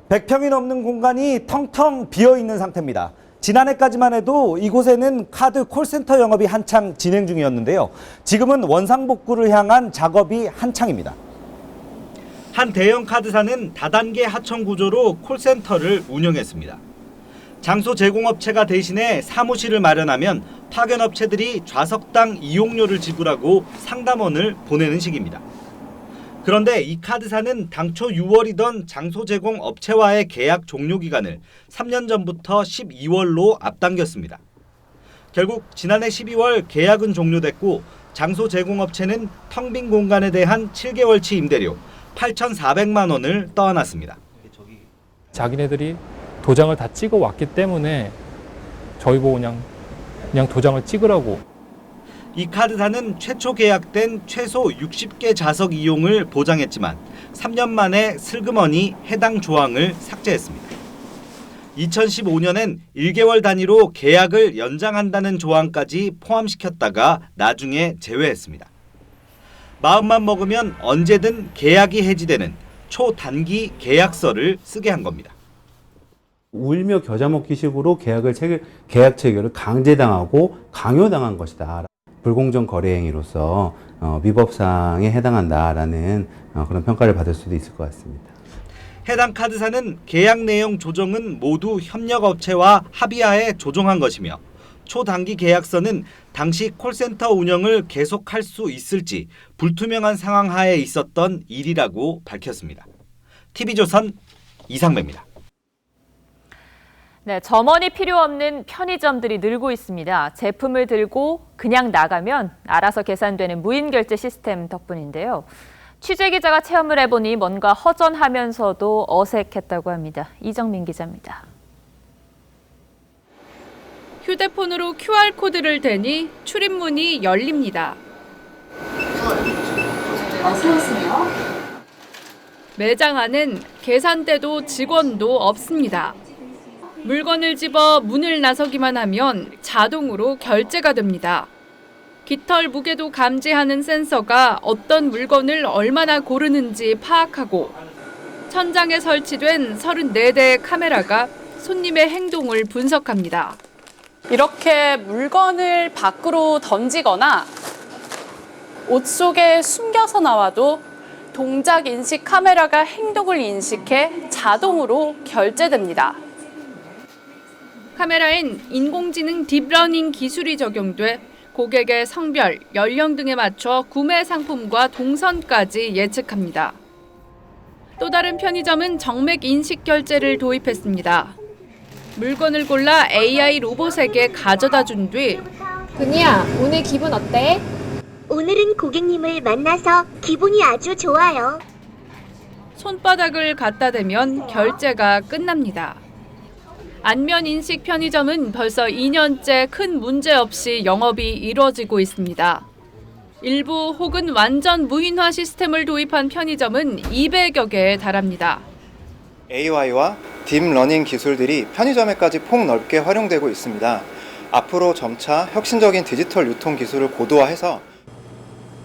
100평이 넘는 공간이 텅텅 비어있는 상태입니다. 지난해까지만 해도 이곳에는 카드 콜센터 영업이 한창 진행 중이었는데요. 지금은 원상복구를 향한 작업이 한창입니다. 한 대형 카드사는 다단계 하청 구조로 콜센터를 운영했습니다. 장소 제공업체가 대신에 사무실을 마련하면 파견업체들이 좌석당 이용료를 지불하고 상담원을 보내는 식입니다. 그런데 이 카드사는 당초 6월이던 장소 제공 업체와의 계약 종료 기간을 3년 전부터 12월로 앞당겼습니다. 결국 지난해 12월 계약은 종료됐고 장소 제공 업체는 텅 빈 공간에 대한 7개월치 임대료 8,400만 원을 떠안았습니다. 자기네들이 도장을 다 찍어 왔기 때문에 저희 보고 그냥 도장을 찍으라고. 이 카드사는 최초 계약된 최소 60개 좌석 이용을 보장했지만 3년 만에 슬그머니 해당 조항을 삭제했습니다. 2015년엔 1개월 단위로 계약을 연장한다는 조항까지 포함시켰다가 나중에 제외했습니다. 마음만 먹으면 언제든 계약이 해지되는 초단기 계약서를 쓰게 한 겁니다. 울며 겨자 먹기식으로 계약 체결을 강제당하고 강요당한 것이다. 불공정 거래 행위로서 위법사항에 해당한다라는 그런 평가를 받을 수도 있을 것 같습니다. 해당 카드사는 계약 내용 조정은 모두 협력업체와 합의하에 조정한 것이며 초단기 계약서는 당시 콜센터 운영을 계속할 수 있을지 불투명한 상황 하에 있었던 일이라고 밝혔습니다. TV조선 이상배입니다. 네, 점원이 필요 없는 편의점들이 늘고 있습니다. 제품을 들고 그냥 나가면 알아서 계산되는 무인 결제 시스템 덕분인데요. 취재 기자가 체험을 해보니 뭔가 허전하면서도 어색했다고 합니다. 이정민 기자입니다. 휴대폰으로 QR코드를 대니 출입문이 열립니다. 어서 오세요. 매장 안은 계산대도 직원도 없습니다. 물건을 집어 문을 나서기만 하면 자동으로 결제가 됩니다. 깃털 무게도 감지하는 센서가 어떤 물건을 얼마나 고르는지 파악하고 천장에 설치된 34대의 카메라가 손님의 행동을 분석합니다. 이렇게 물건을 밖으로 던지거나 옷 속에 숨겨서 나와도 동작 인식 카메라가 행동을 인식해 자동으로 결제됩니다. 카메라엔 인공지능 딥러닝 기술이 적용돼 고객의 성별, 연령 등에 맞춰 구매 상품과 동선까지 예측합니다. 또 다른 편의점은 정맥 인식 결제를 도입했습니다. 물건을 골라 AI 로봇에게 가져다 준 뒤 근이야, 오늘 기분 어때? 오늘은 고객님을 만나서 기분이 아주 좋아요. 손바닥을 갖다 대면 결제가 끝납니다. 안면 인식 편의점은 벌써 2년째 큰 문제 없이 영업이 이루어지고 있습니다. 일부 혹은 완전 무인화 시스템을 도입한 편의점은 200여 개에 달합니다. AI와 딥러닝 기술들이 편의점에까지 폭넓게 활용되고 있습니다. 앞으로 점차 혁신적인 디지털 유통 기술을 고도화해서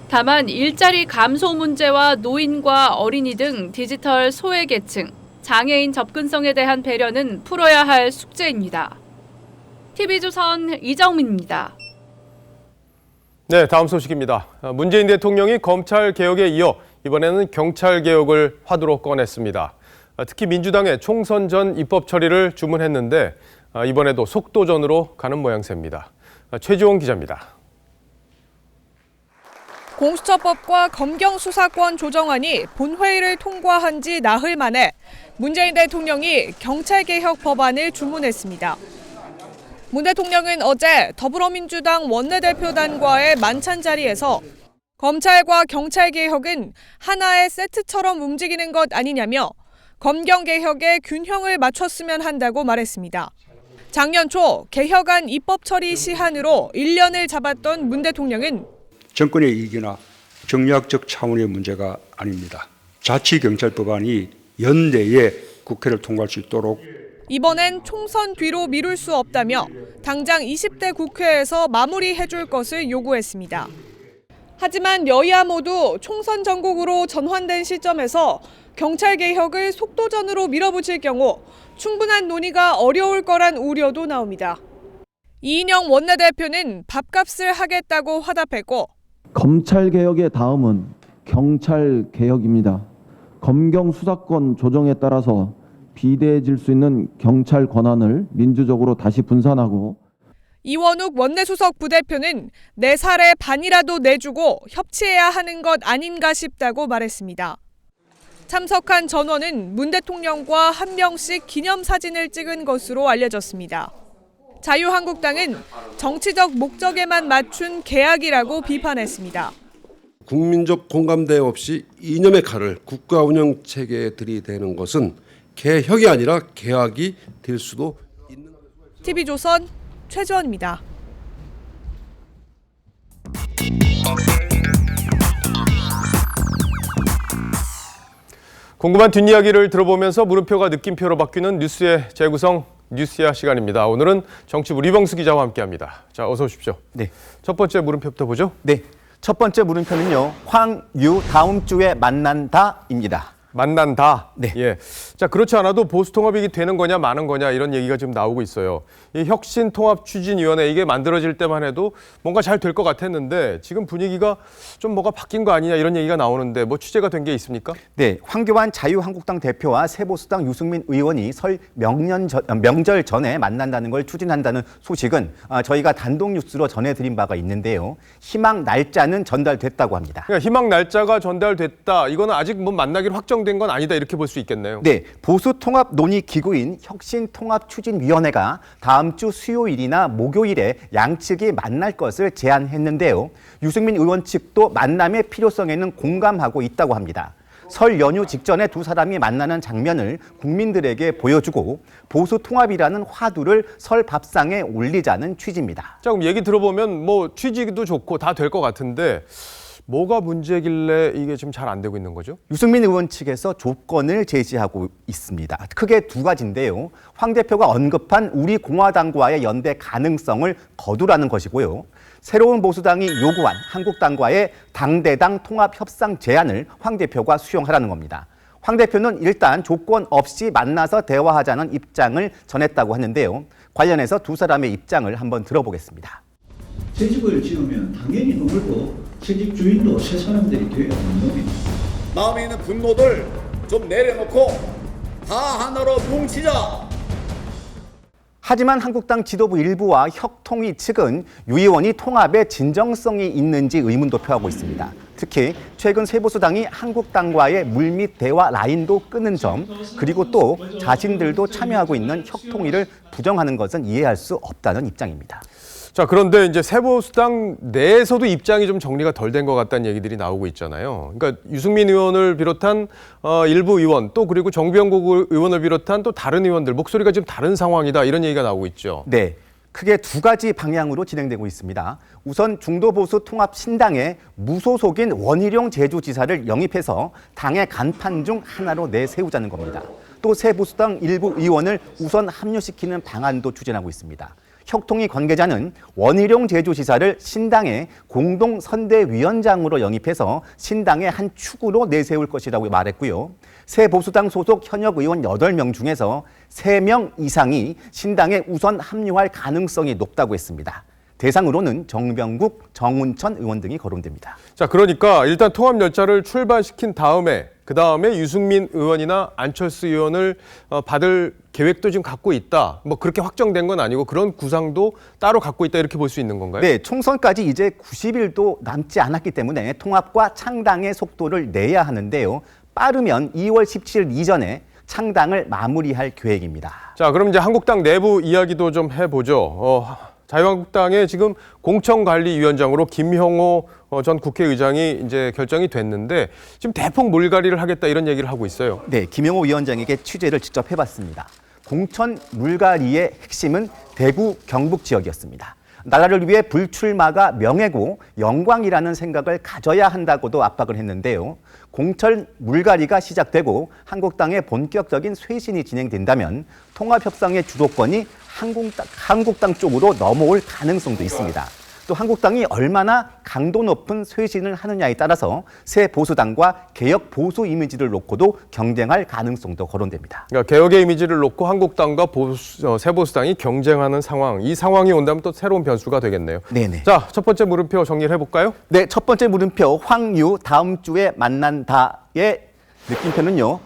다만 일자리 감소 문제와 노인과 어린이 등 디지털 소외계층, 장애인 접근성에 대한 배려는 풀어야 할 숙제입니다. TV조선 이정민입니다. 네, 다음 소식입니다. 문재인 대통령이 검찰 개혁에 이어 이번에는 경찰 개혁을 화두로 꺼냈습니다. 특히 민주당의 총선 전 입법 처리를 주문했는데 이번에도 속도전으로 가는 모양새입니다. 최지원 기자입니다. 공수처법과 검경수사권 조정안이 본회의를 통과한 지 나흘 만에 문재인 대통령이 경찰개혁 법안을 주문했습니다. 문 대통령은 어제 더불어민주당 원내대표단과의 만찬 자리에서 검찰과 경찰개혁은 하나의 세트처럼 움직이는 것 아니냐며 검경개혁의 균형을 맞췄으면 한다고 말했습니다. 작년 초 개혁안 입법 처리 시한으로 1년을 잡았던 문 대통령은 정권의 이익이나 정략적 차원의 문제가 아닙니다. 자치경찰법안이 연내에 국회를 통과할 수 있도록 이번엔 총선 뒤로 미룰 수 없다며 당장 20대 국회에서 마무리해줄 것을 요구했습니다. 하지만 여야 모두 총선 전국으로 전환된 시점에서 경찰개혁을 속도전으로 밀어붙일 경우 충분한 논의가 어려울 거란 우려도 나옵니다. 이인영 원내대표는 밥값을 하겠다고 화답했고 검찰개혁의 다음은 경찰개혁입니다. 검경 수사권 조정에 따라서 비대해질 수 있는 경찰 권한을 민주적으로 다시 분산하고 이원욱 원내수석 부대표는 4살의 반이라도 내주고 협치해야 하는 것 아닌가 싶다고 말했습니다. 참석한 전원은 문 대통령과 한 명씩 기념사진을 찍은 것으로 알려졌습니다. 자유한국당은 정치적 목적에만 맞춘 계약이라고 비판했습니다. 국민적 공감대 없이 이념의 칼을 국가 운영 체계에 들이대는 것은 개혁이 아니라 개혁이 될 수도 있는. TV조선 최지원입니다. 궁금한 뒷이야기를 들어보면서 물음표가 느낌표로 바뀌는 뉴스의 재구성 뉴스야 시간입니다. 오늘은 정치부 리병수 기자와 함께합니다. 자, 어서 오십시오. 네. 첫 번째 물음표부터 보죠. 네. 첫 번째 물음표는요. 황유 다음 주에 만난다입니다. 만난다. 네. 예. 자, 그렇지 않아도 보수통합이 되는 거냐 마는 거냐 이런 얘기가 지금 나오고 있어요. 이 혁신통합추진위원회 이게 만들어질 때만 해도 뭔가 잘 될 것 같았는데 지금 분위기가 좀 뭐가 바뀐 거 아니냐 이런 얘기가 나오는데 뭐 취재가 된 게 있습니까? 네. 황교안 자유한국당 대표와 새보수당 유승민 의원이 설 명절 전에 만난다는 걸 추진한다는 소식은 저희가 단독 뉴스로 전해드린 바가 있는데요. 희망 날짜는 전달됐다고 합니다. 그러니까 희망 날짜가 전달됐다. 이거는 아직 뭐 만나기로 확정된 건 아니다 이렇게 볼 수 있겠네요. 네, 보수통합 논의 기구인 혁신통합추진위원회가 다음 주 수요일이나 목요일에 양측이 만날 것을 제안했는데요. 유승민 의원 측도 만남의 필요성에는 공감하고 있다고 합니다. 설 연휴 직전에 두 사람이 만나는 장면을 국민들에게 보여주고 보수통합이라는 화두를 설 밥상에 올리자는 취지입니다. 자, 그럼 얘기 들어보면 뭐 취지도 좋고 다 될 것 같은데 뭐가 문제길래 이게 지금 잘 안 되고 있는 거죠? 유승민 의원 측에서 조건을 제시하고 있습니다. 크게 두 가지인데요. 황 대표가 언급한 우리 공화당과의 연대 가능성을 거두라는 것이고요. 새로운 보수당이 요구한 한국당과의 당대당 통합 협상 제안을 황 대표가 수용하라는 겁니다. 황 대표는 일단 조건 없이 만나서 대화하자는 입장을 전했다고 하는데요. 관련해서 두 사람의 입장을 한번 들어보겠습니다. 새 집을 지으면 당연히 눈물도 새 집 주인도 새 사람들이 되어야 하는 놈입니다. 마음에 있는 분노들 좀 내려놓고 다 하나로 뭉치자. 하지만 한국당 지도부 일부와 혁통위 측은 유 의원이 통합에 진정성이 있는지 의문도 표하고 있습니다. 특히 최근 세보수당이 한국당과의 물밑 대화 라인도 끊은 점, 그리고 또 자신들도 참여하고 있는 혁통위를 부정하는 것은 이해할 수 없다는 입장입니다. 자, 그런데 이제 세보수당 내에서도 입장이 좀 정리가 덜 된 것 같다는 얘기들이 나오고 있잖아요. 그러니까 유승민 의원을 비롯한 일부 의원, 또 그리고 정병국 의원을 비롯한 또 다른 의원들 목소리가 지금 다른 상황이다, 이런 얘기가 나오고 있죠. 네, 크게 두 가지 방향으로 진행되고 있습니다. 우선 중도보수 통합 신당에 무소속인 원희룡 제주지사를 영입해서 당의 간판 중 하나로 내세우자는 겁니다. 또 세보수당 일부 의원을 우선 합류시키는 방안도 추진하고 있습니다. 혁통위 관계자는 원희룡 제주지사를 신당의 공동선대위원장으로 영입해서 신당의 한 축으로 내세울 것이라고 말했고요. 새 보수당 소속 현역 의원 8명 중에서 3명 이상이 신당에 우선 합류할 가능성이 높다고 했습니다. 대상으로는 정병국, 정운천 의원 등이 거론됩니다. 자, 그러니까 일단 통합 열차를 출발시킨 다음에 그다음에 유승민 의원이나 안철수 의원을 받을 계획도 지금 갖고 있다. 뭐 그렇게 확정된 건 아니고 그런 구상도 따로 갖고 있다, 이렇게 볼 수 있는 건가요? 네, 총선까지 이제 90일도 남지 않았기 때문에 통합과 창당의 속도를 내야 하는데요. 빠르면 2월 17일 이전에 창당을 마무리할 계획입니다. 자, 그럼 이제 한국당 내부 이야기도 좀 해보죠. 자유한국당의 지금 공천관리위원장으로 김형호 전 국회의장이 이제 결정이 됐는데 지금 대폭 물갈이를 하겠다, 이런 얘기를 하고 있어요. 네, 김형호 위원장에게 취재를 직접 해봤습니다. 공천 물갈이의 핵심은 대구 경북 지역이었습니다. 나라를 위해 불출마가 명예고 영광이라는 생각을 가져야 한다고도 압박을 했는데요. 공천 물갈이가 시작되고 한국당의 본격적인 쇄신이 진행된다면 통합협상의 주도권이 한국당 쪽으로 넘어올 가능성도 있습니다. 또 한국당이 얼마나 강도 높은 쇄신을 하느냐에 따라서 새 보수당과 개혁 보수 이미지를 놓고도 경쟁할 가능성도 거론됩니다. 그러니까 개혁의 이미지를 놓고 한국당과 새 보수당이 경쟁하는 상황, 이 상황이 온다면 또 새로운 변수가 되겠네요. 네네. 자, 첫 번째 물음표 정리를 해볼까요? 네, 첫 번째 물음표 황유 다음 주에 만난다의 느낌표는요.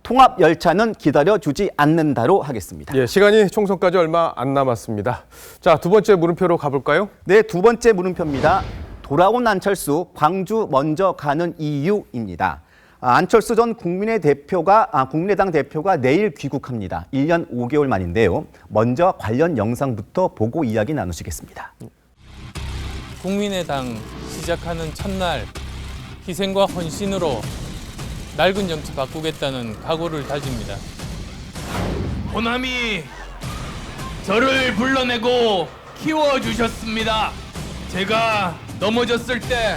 통합 열차는 기다려주지 않는다로 하겠습니다. 예, 시간이 총선까지 얼마 안 남았습니다. 자, 두 번째 물음표로 가볼까요? 네, 두 번째 물음표입니다. 돌아온 안철수, 광주 먼저 가는 이유입니다. 안철수 전 국민의당 대표가 내일 귀국합니다. 1년 5개월 만인데요. 먼저 관련 영상부터 보고 이야기 나누시겠습니다. 국민의당 시작하는 첫날 희생과 헌신으로 낡은 정치 바꾸겠다는 각오를 다집니다. 호남이 저를 불러내고 키워주셨습니다. 제가 넘어졌을 때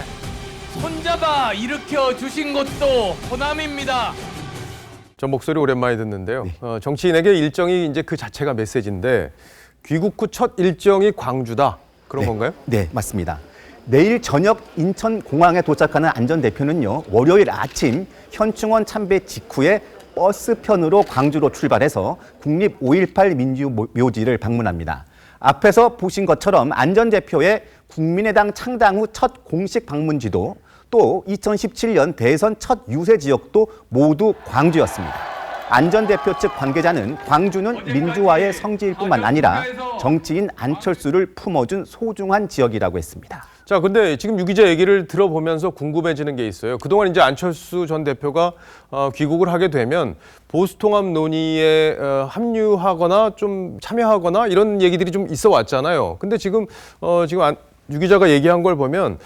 손잡아 일으켜 주신 것도 호남입니다. 저 목소리 오랜만에 듣는데요. 정치인에게 일정이 이제 그 자체가 메시지인데 귀국 후 첫 일정이 광주다, 그런 건가요? 네, 맞습니다. 내일 저녁 인천공항에 도착하는 안 전 대표는요, 월요일 아침 현충원 참배 직후에 버스편으로 광주로 출발해서 국립 5.18 민주묘지를 방문합니다. 앞에서 보신 것처럼 안 전 대표의 국민의당 창당 후 첫 공식 방문지도, 또 2017년 대선 첫 유세 지역도 모두 광주였습니다. 안 전 대표 측 관계자는 광주는 민주화의 성지일 뿐만 아니라 정치인 안철수를 품어준 소중한 지역이라고 했습니다. 자, 근데 지금 유 기자 얘기를 들어보면서 궁금해지는 게 있어요. 그동안 이제 안철수 전 대표가 귀국을 하게 되면 보수통합 논의에 합류하거나 좀 참여하거나 이런 얘기들이 좀 있어 왔잖아요. 근데 지금 유 기자가 얘기한 걸 보면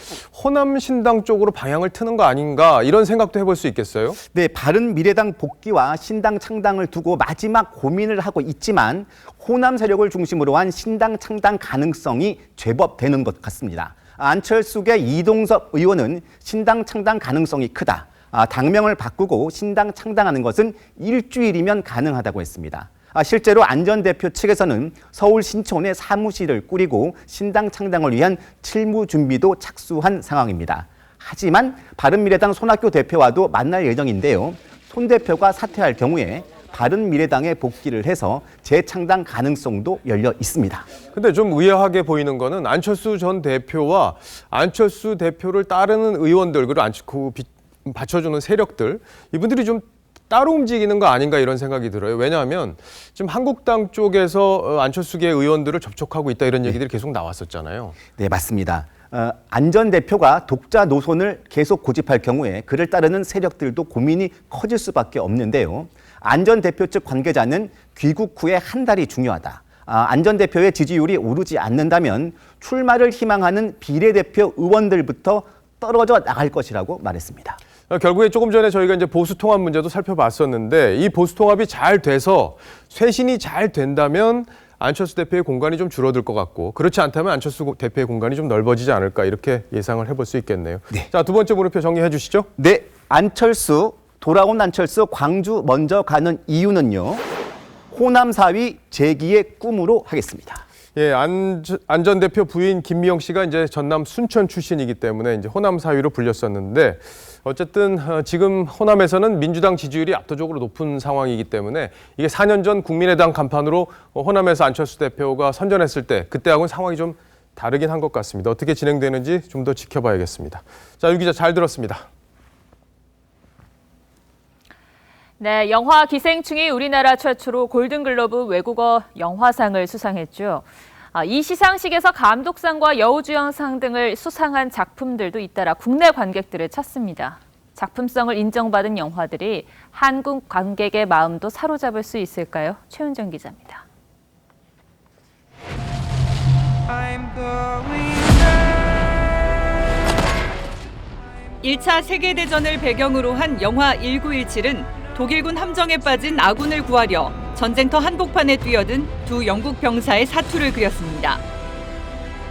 호남신당 쪽으로 방향을 트는 거 아닌가, 이런 생각도 해볼 수 있겠어요? 네, 바른미래당 복귀와 신당 창당을 두고 마지막 고민을 하고 있지만 호남 세력을 중심으로 한 신당 창당 가능성이 제법 되는 것 같습니다. 안철수계 이동섭 의원은 신당 창당 가능성이 크다. 당명을 바꾸고 신당 창당하는 것은 일주일이면 가능하다고 했습니다. 실제로 안 전 대표 측에서는 서울 신촌에 사무실을 꾸리고 신당 창당을 위한 실무 준비도 착수한 상황입니다. 하지만 바른미래당 손학규 대표와도 만날 예정인데요. 손 대표가 사퇴할 경우에 바른미래당에 복귀를 해서 재창당 가능성도 열려 있습니다. 근데 좀 의아하게 보이는 거는 안철수 전 대표와 안철수 대표를 따르는 의원들, 그리고 받쳐주는 세력들, 이분들이 좀 따로 움직이는 거 아닌가 이런 생각이 들어요. 왜냐하면 지금 한국당 쪽에서 안철수계 의원들을 접촉하고 있다 이런 얘기들이 계속 나왔었잖아요. 네, 맞습니다. 안 전 대표가 독자 노선을 계속 고집할 경우에 그를 따르는 세력들도 고민이 커질 수밖에 없는데요. 안 전 대표 측 관계자는 귀국 후에 한 달이 중요하다. 안 전 대표의 지지율이 오르지 않는다면 출마를 희망하는 비례대표 의원들부터 떨어져 나갈 것이라고 말했습니다. 결국에 조금 전에 저희가 이제 보수 통합 문제도 살펴봤었는데 이 보수 통합이 잘 돼서 쇄신이 잘 된다면 안철수 대표의 공간이 좀 줄어들 것 같고 그렇지 않다면 안철수 대표의 공간이 좀 넓어지지 않을까 이렇게 예상을 해볼 수 있겠네요. 네. 자, 두 번째 물음표 정리해 주시죠. 네, 돌아온 안철수 광주 먼저 가는 이유는요. 호남 4위 재기의 꿈으로 하겠습니다. 예, 안 전 대표 부인 김미영 씨가 이제 전남 순천 출신이기 때문에 이제 호남 4위로 불렸었는데 어쨌든 지금 호남에서는 민주당 지지율이 압도적으로 높은 상황이기 때문에 이게 4년 전 국민의당 간판으로 호남에서 안철수 대표가 선전했을 때 그때하고는 상황이 좀 다르긴 한 것 같습니다. 어떻게 진행되는지 좀 더 지켜봐야겠습니다. 자, 유 기자 잘 들었습니다. 네, 영화 기생충이 우리나라 최초로 골든글로브 외국어 영화상을 수상했죠. 이 시상식에서 감독상과 여우주연상 등을 수상한 작품들도 잇따라 국내 관객들을 찾습니다. 작품성을 인정받은 영화들이 한국 관객의 마음도 사로잡을 수 있을까요? 최은정 기자입니다. 1차 세계대전을 배경으로 한 영화 1917은 독일군 함정에 빠진 아군을 구하려 전쟁터 한복판에 뛰어든 두 영국 병사의 사투를 그렸습니다.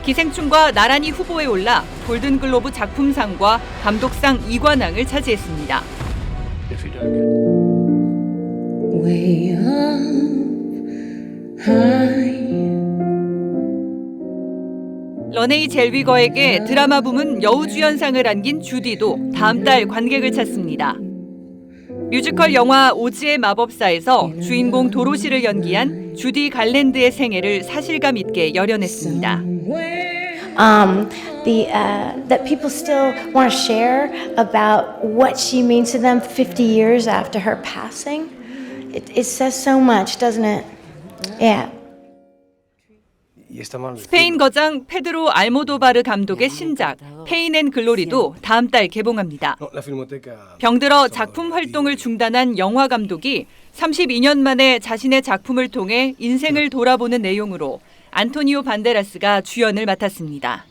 기생충과 나란히 후보에 올라 골든글로브 작품상과 감독상 2관왕을 차지했습니다. 러네이 젤위거에게 드라마 부문 여우주연상을 안긴 주디도 다음 달 관객을 찾습니다. 뮤지컬 영화 오즈의 마법사에서 주인공 도로시를 연기한 주디 갈랜드의 생애를 사실감 있게 열연했습니다. That people still want to share about what she means to them 50 years after her passing. It says so much, doesn't it? Yeah. 스페인 거장 페드로 알모도바르 감독의 신작 페인 앤 글로리도 다음 달 개봉합니다. 병들어 작품 활동을 중단한 영화 감독이 32년 만에 자신의 작품을 통해 인생을 돌아보는 내용으로 안토니오 반데라스가 주연을 맡았습니다.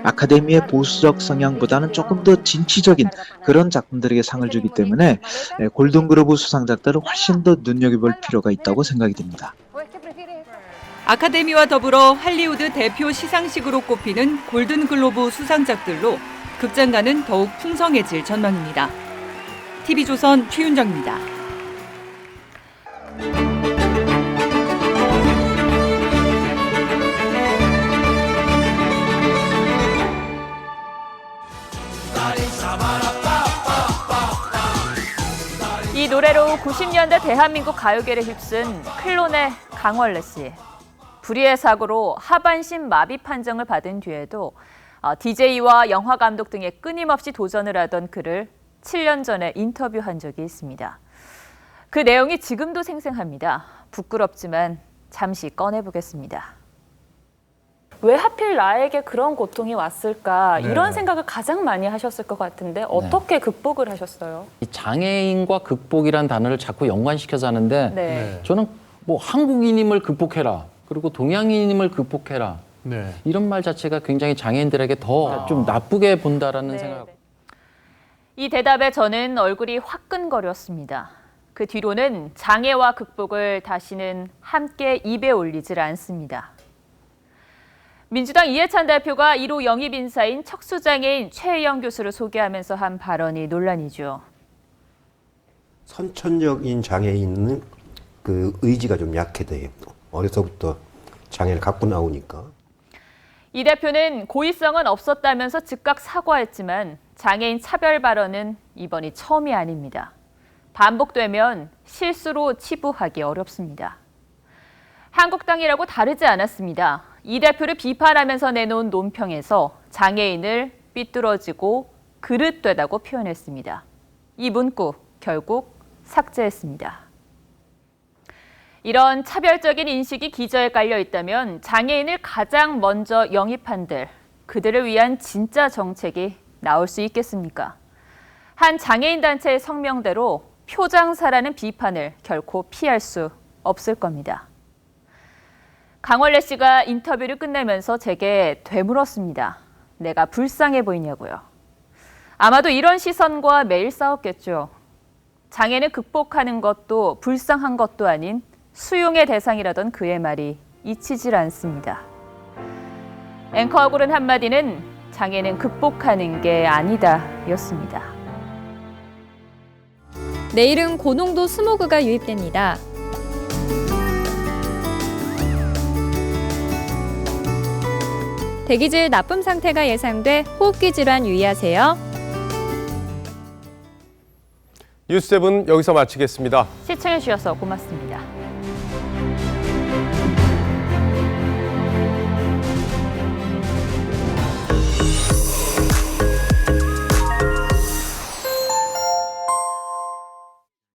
아카데미의 보수적 성향보다는 조금 더 진취적인 그런 작품들에게 상을 주기 때문에 골든글로브 수상작들을 훨씬 더 눈여겨볼 필요가 있다고 생각이 듭니다. 아카데미와 더불어 할리우드 대표 시상식으로 꼽히는 골든글로브 수상작들로 극장가는 더욱 풍성해질 전망입니다. TV조선 최윤정입니다. 이 노래로 90년대 대한민국 가요계를 휩쓴 클론의 강원래 씨. 불의의 사고로 하반신 마비 판정을 받은 뒤에도 DJ와 영화 감독 등에 끊임없이 도전을 하던 그를 7년 전에 인터뷰한 적이 있습니다. 그 내용이 지금도 생생합니다. 부끄럽지만 잠시 꺼내보겠습니다. 왜 하필 나에게 그런 고통이 왔을까 이런 생각을 가장 많이 하셨을 것 같은데 어떻게 극복을 하셨어요? 이 장애인과 극복이란 단어를 자꾸 연관시켜서 하는데 저는 뭐 한국인임을 극복해라. 그리고 동양인임을 극복해라. 이런 말 자체가 굉장히 장애인들에게 더 좀 나쁘게 본다라는 생각. 이 대답에 저는 얼굴이 화끈거렸습니다. 그 뒤로는 장애와 극복을 다시는 함께 입에 올리질 않습니다. 민주당 이해찬 대표가 1호 영입 인사인 척수장애인 최혜영 교수를 소개하면서 한 발언이 논란이죠. 선천적인 장애인은 그 의지가 좀 약해 돼요. 어려서부터 장애를 갖고 나오니까. 이 대표는 고의성은 없었다면서 즉각 사과했지만 장애인 차별 발언은 이번이 처음이 아닙니다. 반복되면 실수로 치부하기 어렵습니다. 한국당이라고 다르지 않았습니다. 이 대표를 비판하면서 내놓은 논평에서 장애인을 삐뚤어지고 그릇되다고 표현했습니다. 이 문구 결국 삭제했습니다. 이런 차별적인 인식이 기저에 깔려 있다면 장애인을 가장 먼저 영입한들, 그들을 위한 진짜 정책이 나올 수 있겠습니까? 한 장애인 단체의 성명대로 표장사라는 비판을 결코 피할 수 없을 겁니다. 강원래 씨가 인터뷰를 끝내면서 제게 되물었습니다. 내가 불쌍해 보이냐고요. 아마도 이런 시선과 매일 싸웠겠죠. 장애를 극복하는 것도 불쌍한 것도 아닌 수용의 대상이라던 그의 말이 잊히질 않습니다. 앵커가 고른 한마디는 장애는 극복하는 게 아니다 였습니다. 내일은 고농도 스모그가 유입됩니다. 대기질 나쁨 상태가 예상돼 호흡기 질환 유의하세요. 뉴스7 여기서 마치겠습니다. 시청해주셔서 고맙습니다.